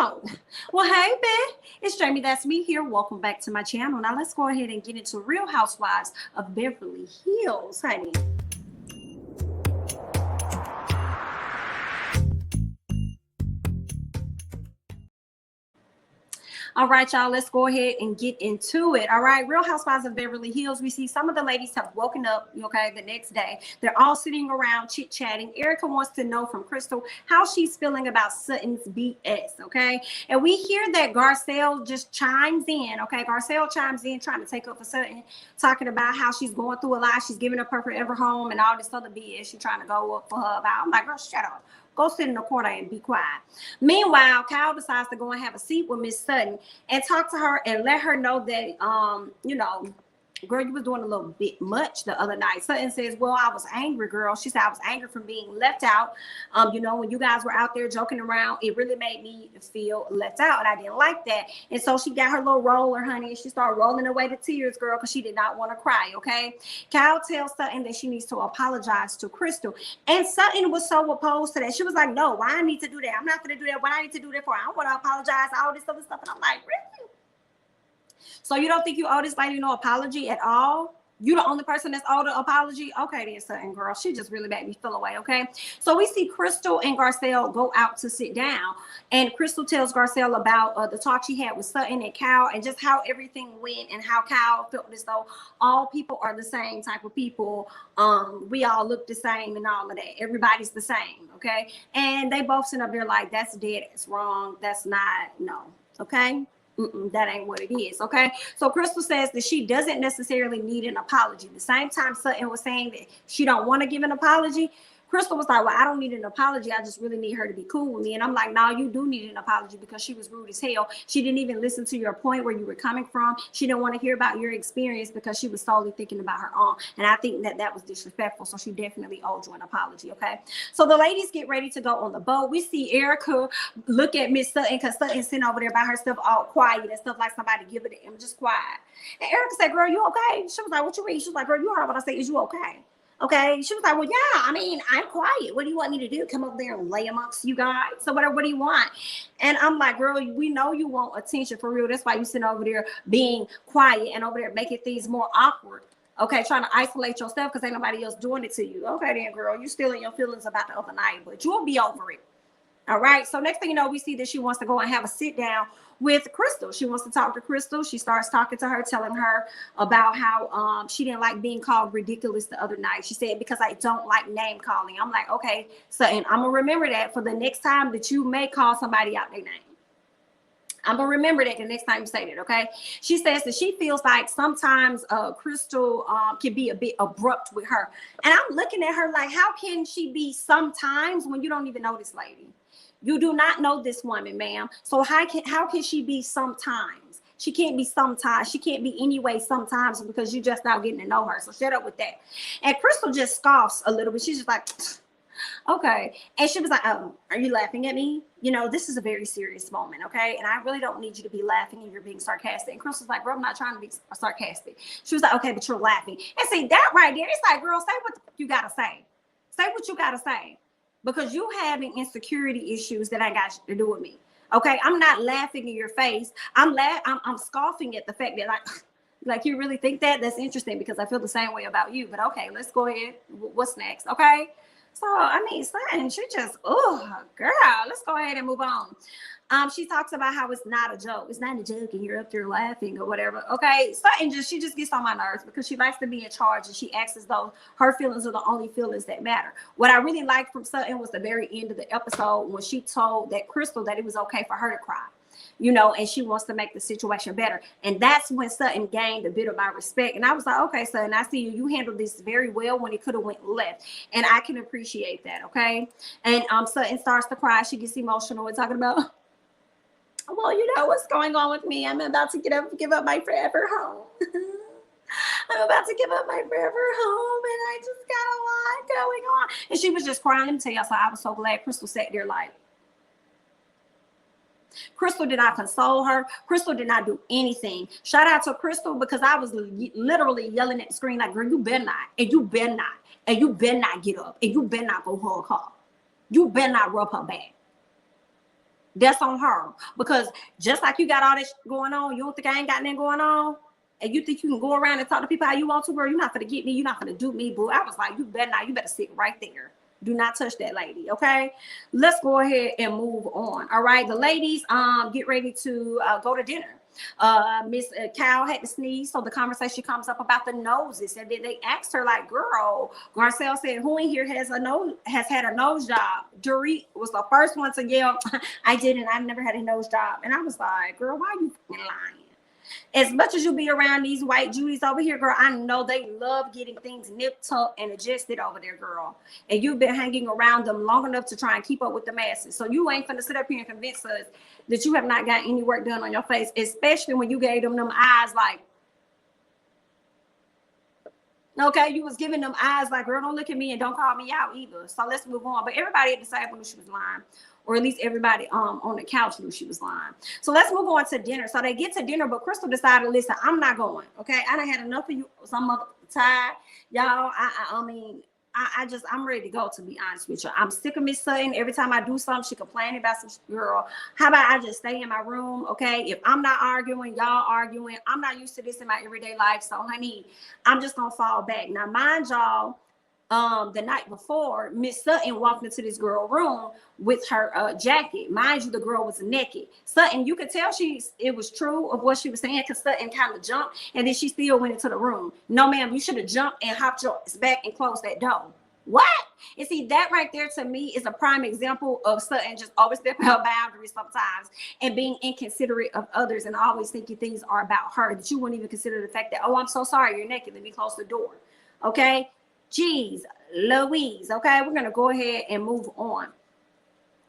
on. Well, hey, man, it's Jamie. That's me here. Welcome back to my channel. Now, let's go ahead and get into Real Housewives of Beverly Hills, honey. All right, y'all, let's go ahead and get into it. All right, Real Housewives of Beverly Hills. We see some of the ladies have woken up, okay, the next day. They're all sitting around chit-chatting. Erika wants to know from Crystal how she's feeling about Sutton's BS, okay? And we hear that Garcelle just chimes in, okay? Garcelle chimes in trying to take up for Sutton, talking about how she's going through a lot. She's giving up her forever home and all this other BS she's trying to go up for her about. I'm like, girl, shut up. Go sit in the corner and be quiet. Meanwhile, Kyle decides to go and have a seat with Miss Sutton and talk to her and let her know that, you know, girl, you was doing a little bit much the other night. Sutton says, well, I was angry, girl. She said, I was angry from being left out. You know, when you guys were out there joking around, it really made me feel left out. And I didn't like that. And so she got her little roller, honey, and she started rolling away the tears, girl, because she did not want to cry, okay? Kyle tells Sutton that she needs to apologize to Crystal. And Sutton was so opposed to that. She was like, no, why I need to do that? I'm not going to do that. What I need to do that for? I don't want to apologize, all this other stuff. And I'm like, really? So you don't think you owe this lady no apology at all? You the only person that's owed an apology? Okay, then, Sutton, girl. She just really made me feel away, okay? So we see Crystal and Garcelle go out to sit down. And Crystal tells Garcelle about the talk she had with Sutton and Kyle and just how everything went and how Kyle felt as though all people are the same type of people. We all look the same and all of that. Everybody's the same, okay? And they both sit up there like, that's dead, it's wrong, that's not, no, okay? That ain't what it is, okay? So Crystal says that she doesn't necessarily need an apology. The same time Sutton was saying that she don't want to give an apology, Crystal was like, well, I don't need an apology. I just really need her to be cool with me. And I'm like, no, you do need an apology because she was rude as hell. She didn't even listen to your point where you were coming from. She didn't want to hear about your experience because she was solely thinking about her own. And I think that that was disrespectful. So she definitely owed you an apology, okay? So the ladies get ready to go on the boat. We see Erika look at Miss Sutton because Sutton's sitting over there by herself all quiet and stuff like somebody give it to him, just quiet. And Erika said, girl, you okay? She was like, what you mean? She was like, girl, you heard what I said. Is you okay? Okay, she was like, well, yeah, I mean, I'm quiet. What do you want me to do? Come up there and lay amongst you guys? So what do you want? And I'm like, girl, we know you want attention for real. That's why you sitting over there being quiet and over there making things more awkward. Okay, trying to isolate yourself because ain't nobody else doing it to you. Okay, then, girl, you still in your feelings about the other night, but you'll be over it. All right, so next thing you know, we see that she wants to go and have a sit down with Crystal. She wants to talk to Crystal. She starts talking to her, telling her about how she didn't like being called ridiculous the other night. She said, because I don't like name calling. I'm like, okay, Sutton, I'm going to remember that for the next time that you may call somebody out their name. I'm going to remember that the next time you say that, okay? She says that she feels like sometimes Crystal can be a bit abrupt with her. And I'm looking at her like, how can she be sometimes when you don't even know this lady? You do not know this woman, ma'am. So how can she be sometimes? She can't be sometimes. She can't be anyway sometimes because you just now getting to know her. So shut up with that. And Crystal just scoffs a little bit. She's just like, okay. And she was like, oh, are you laughing at me? You know, this is a very serious moment, okay? And I really don't need you to be laughing and you're being sarcastic. And Crystal's like, bro, I'm not trying to be sarcastic. She was like, okay, but you're laughing. And see, that right there, it's like, girl, say what you got to say. Say what you got to say. Because you having insecurity issues that ain't got to do with me. Okay, I'm not laughing in your face. I'm scoffing at the fact that like you really think that? That's interesting because I feel the same way about you. But okay, let's go ahead. What's next? Okay. So I mean, Sutton, she just, oh girl, let's go ahead and move on. She talks about how it's not a joke. It's not a joke and you're up there laughing or whatever. Okay, Sutton she just gets on my nerves because she likes to be in charge and she acts as though her feelings are the only feelings that matter. What I really liked from Sutton was the very end of the episode when she told that Crystal that it was okay for her to cry. You know, and she wants to make the situation better. And that's when Sutton gained a bit of my respect. And I was like, okay, Sutton, I see you. You handled this very well when it could have went left. And I can appreciate that, okay? And Sutton starts to cry. She gets emotional and talking about, well, you know what's going on with me. I'm about to give up my forever home. I'm about to give up my forever home. And I just got a lot going on. And she was just crying. Let me tell you, so I was so glad Crystal sat there like, Crystal did not console her. Crystal did not do anything. Shout out to Crystal because I was literally yelling at the screen like, girl, you better not, and you better not, and you better not get up, and you better not go hug her. You better not rub her back. That's on her. Because just like you got all this going on, you don't think I ain't got nothing going on? And you think you can go around and talk to people how you want to, girl? You're not gonna get me. You're not gonna do me, boo. I was like, you better not. You better sit right there. Do not touch that lady, okay? Let's go ahead and move on. All right, the ladies, get ready to go to dinner. Miss Cal had to sneeze, so the conversation comes up about the noses, and then they asked her, like, girl, Garcelle said, who in here has had a nose job? Dorit was the first one to yell, I didn't. I've never had a nose job. And I was like, girl, why are you lying? As much as you be around these white Judies over here, girl, I know they love getting things nipped, tucked, and adjusted over there, girl. And you've been hanging around them long enough to try and keep up with the masses. So you ain't finna sit up here and convince us that you have not got any work done on your face, especially when you gave them eyes like, okay, you was giving them eyes like, girl, don't look at me and don't call me out either. So let's move on. But everybody at the table knew she was lying. Or at least everybody on the couch knew she was lying. So let's move on to dinner. So they get to dinner, but Crystal decided, listen, I'm not going. Okay, I done had enough of you. Some other tired, y'all. I'm ready to go. To be honest with you, I'm sick of Miss Sutton. Every time I do something, she complaining about some girl. How about I just stay in my room? Okay, if I'm not arguing, y'all arguing. I'm not used to this in my everyday life. So, honey, I'm just gonna fall back. Now, mind y'all. The night before, Miss Sutton walked into this girl room with her jacket. Mind you, the girl was naked. Sutton, you could tell it was true of what she was saying, because Sutton kind of jumped and then she still went into the room. No, ma'am, you should have jumped and hopped your back and closed that door. What? And see, that right there to me is a prime example of Sutton just always stepping her boundaries sometimes and being inconsiderate of others and always thinking things are about her, that you wouldn't even consider the fact that, oh, I'm so sorry, you're naked, let me close the door. Okay? Jeez Louise, okay, we're gonna go ahead and move on.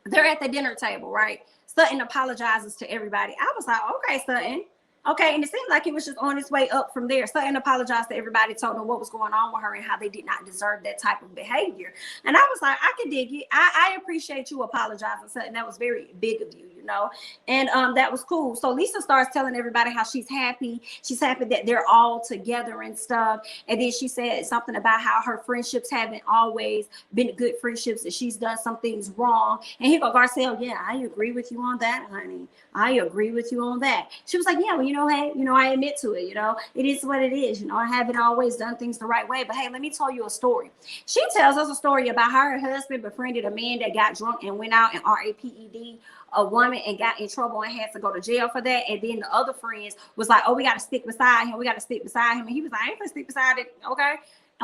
They're at the dinner table, right? Sutton apologizes to everybody. I was like, okay, Sutton. Okay, and it seemed like he was just on his way up from there. Sutton apologized to everybody, told them what was going on with her and how they did not deserve that type of behavior. And I was like, I can dig it. I appreciate you apologizing, Sutton. That was very big of you, you know? And that was cool. So Lisa starts telling everybody how she's happy. She's happy that they're all together and stuff. And then she said something about how her friendships haven't always been good friendships, that she's done some things wrong. And he goes, Garcelle, yeah, I agree with you on that, honey. I agree with you on that. She was like, yeah, well, you know, hey, you know, I admit to it, you know, it is what it is. You know, I haven't always done things the right way, but hey, let me tell you a story. She tells us a story about how her husband befriended a man that got drunk and went out and RAPED a woman and got in trouble and had to go to jail for that. And then the other friends was like, oh, we got to stick beside him. We got to stick beside him. And he was like, I ain't gonna stick beside it. Okay.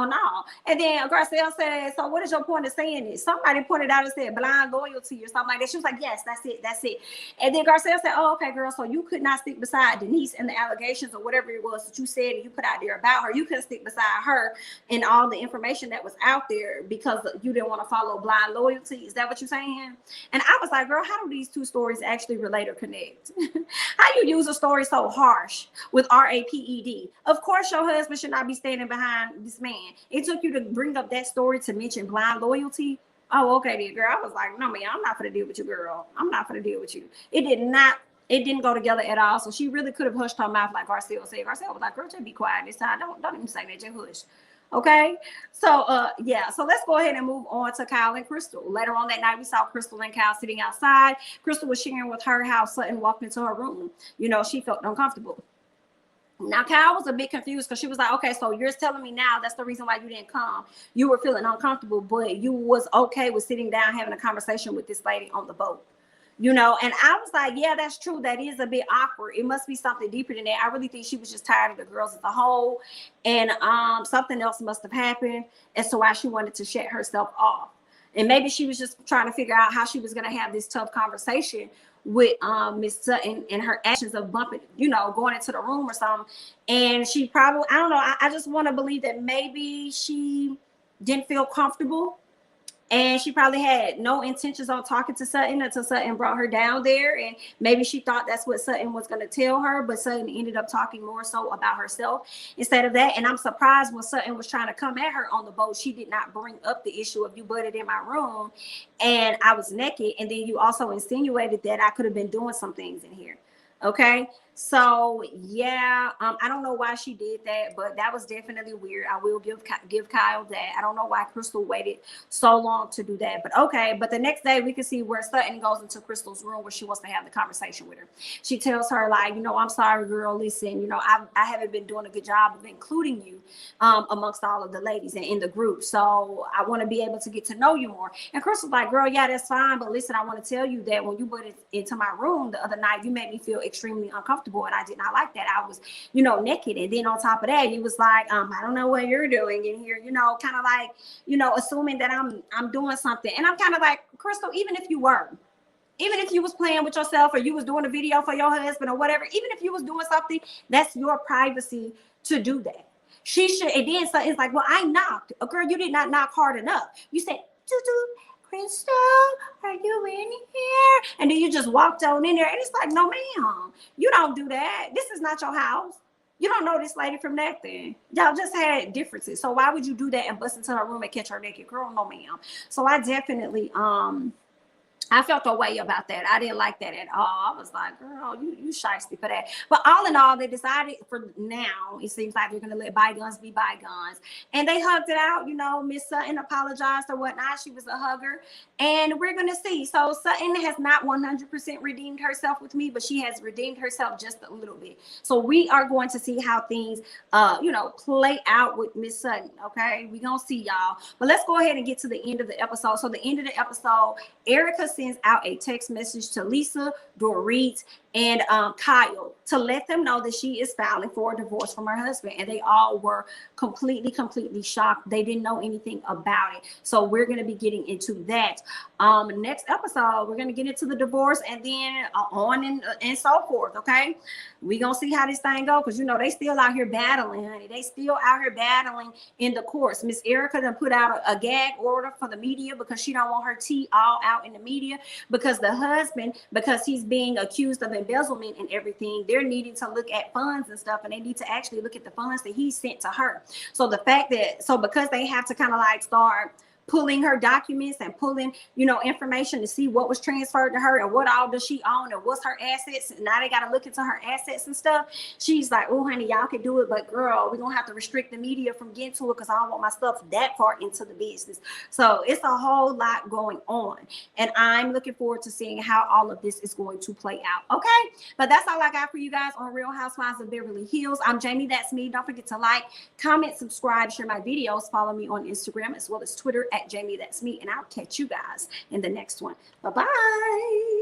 Oh, no. And then Garcelle said, so what is your point of saying this? Somebody pointed out and said blind loyalty or something like that. She was like, yes, that's it. That's it. And then Garcelle said, oh, okay, girl. So you could not stick beside Denise and the allegations or whatever it was that you said and you put out there about her. You couldn't stick beside her and all the information that was out there because you didn't want to follow blind loyalty. Is that what you're saying? And I was like, girl, how do these two stories actually relate or connect? How you use a story so harsh with RAPED? Of course, your husband should not be standing behind this man. It took you to bring up that story to mention blind loyalty. Oh, okay, then, girl. I was like, no, man, I'm not gonna deal with you, girl. I'm not gonna deal with you. It didn't go together at all. So she really could have hushed her mouth like Garcelle said. Garcelle was like, girl, just be quiet this time. Don't even say that, just hush. Okay. So yeah, so let's go ahead and move on to Kyle and Crystal. Later on that night, we saw Crystal and Kyle sitting outside. Crystal was sharing with her how Sutton walked into her room. You know, she felt uncomfortable. Now, Kyle was a bit confused because she was like, okay, so you're telling me now that's the reason why you didn't come. You were feeling uncomfortable, but you was okay with sitting down having a conversation with this lady on the boat. You know, and I was like, yeah, that's true. That is a bit awkward. It must be something deeper than that. I really think she was just tired of the girls as a whole. And something else must have happened as to why she wanted to shut herself off. And maybe she was just trying to figure out how she was going to have this tough conversation with Miss Sutton and her actions of bumping, you know, going into the room or something. And she probably, I don't know, I just want to believe that maybe she didn't feel comfortable. And she probably had no intentions on talking to Sutton until Sutton brought her down there. And maybe she thought that's what Sutton was going to tell her, but Sutton ended up talking more so about herself instead of that. And I'm surprised when Sutton was trying to come at her on the boat, she did not bring up the issue of you butted in my room and I was naked. And then you also insinuated that I could have been doing some things in here. Okay. So yeah, I don't know why she did that, but that was definitely weird. I will give Kyle that. I don't know why Crystal waited so long to do that, but okay. But the next day we can see where Sutton goes into Crystal's room where she wants to have the conversation with her. She tells her like, you know, I'm sorry, girl. Listen, you know, I haven't been doing a good job of including you amongst all of the ladies and in the group. So I want to be able to get to know you more. And Crystal's like, girl, yeah, that's fine, but listen, I want to tell you that when you put it into my room the other night, you made me feel extremely uncomfortable. And I did not like that. I was, you know, naked. And then on top of that, he was like, I don't know what you're doing in here, you know, kind of like, you know, assuming that I'm doing something. And I'm kind of like, Crystal, even if you was playing with yourself or you was doing a video for your husband or whatever, even if you was doing something, that's your privacy to do that. She should, and then so it's like, well, I knocked. Oh, girl, you did not knock hard enough. You said, doo-doo. Crystal, are you in here? And then you just walked on in there. And it's like, no, ma'am, you don't do that. This is not your house. You don't know this lady from nothing. Y'all just had differences. So why would you do that and bust into her room and catch her naked? Girl, no, ma'am. So I definitely, I felt a way about that. I didn't like that at all. I was like, girl, you shiesty for that. But all in all, they decided for now, it seems like they're going to let bygones be bygones. And they hugged it out. You know, Miss Sutton apologized or whatnot. She was a hugger. And we're going to see. So Sutton has not 100% redeemed herself with me, but she has redeemed herself just a little bit. So we are going to see how things, you know, play out with Miss Sutton. Okay, we're going to see, y'all. But let's go ahead and get to the end of the episode. So the end of the episode, Erika sends out a text message to Lisa, Dorit, and Kyle to let them know that she is filing for a divorce from her husband. And they all were completely shocked. They didn't know anything about it. So we're going to be getting into that. Next episode, we're going to get into the divorce and then on and so forth. Okay. We're going to see how this thing goes. Cause you know, they still out here battling, honey. They still out here battling in the courts. Miss Erika done put out a gag order for the media because she don't want her tea all out in the media, because the husband, because he's being accused of embezzlement and everything, they're needing to look at funds and stuff, and they need to actually look at the funds that he sent to her. So the fact that, so because they have to kind of like start pulling her documents and pulling, you know, information to see what was transferred to her and what all does she own and what's her assets. And now they got to look into her assets and stuff. She's like, oh, honey, y'all can do it. But girl, we're going to have to restrict the media from getting to it because I don't want my stuff that far into the business. So it's a whole lot going on. And I'm looking forward to seeing how all of this is going to play out. Okay. But that's all I got for you guys on Real Housewives of Beverly Hills. I'm Jamie. That's me. Don't forget to like, comment, subscribe, share my videos. Follow me on Instagram as well as Twitter at Jamie. That's me. And I'll catch you guys in the next one. Bye-bye.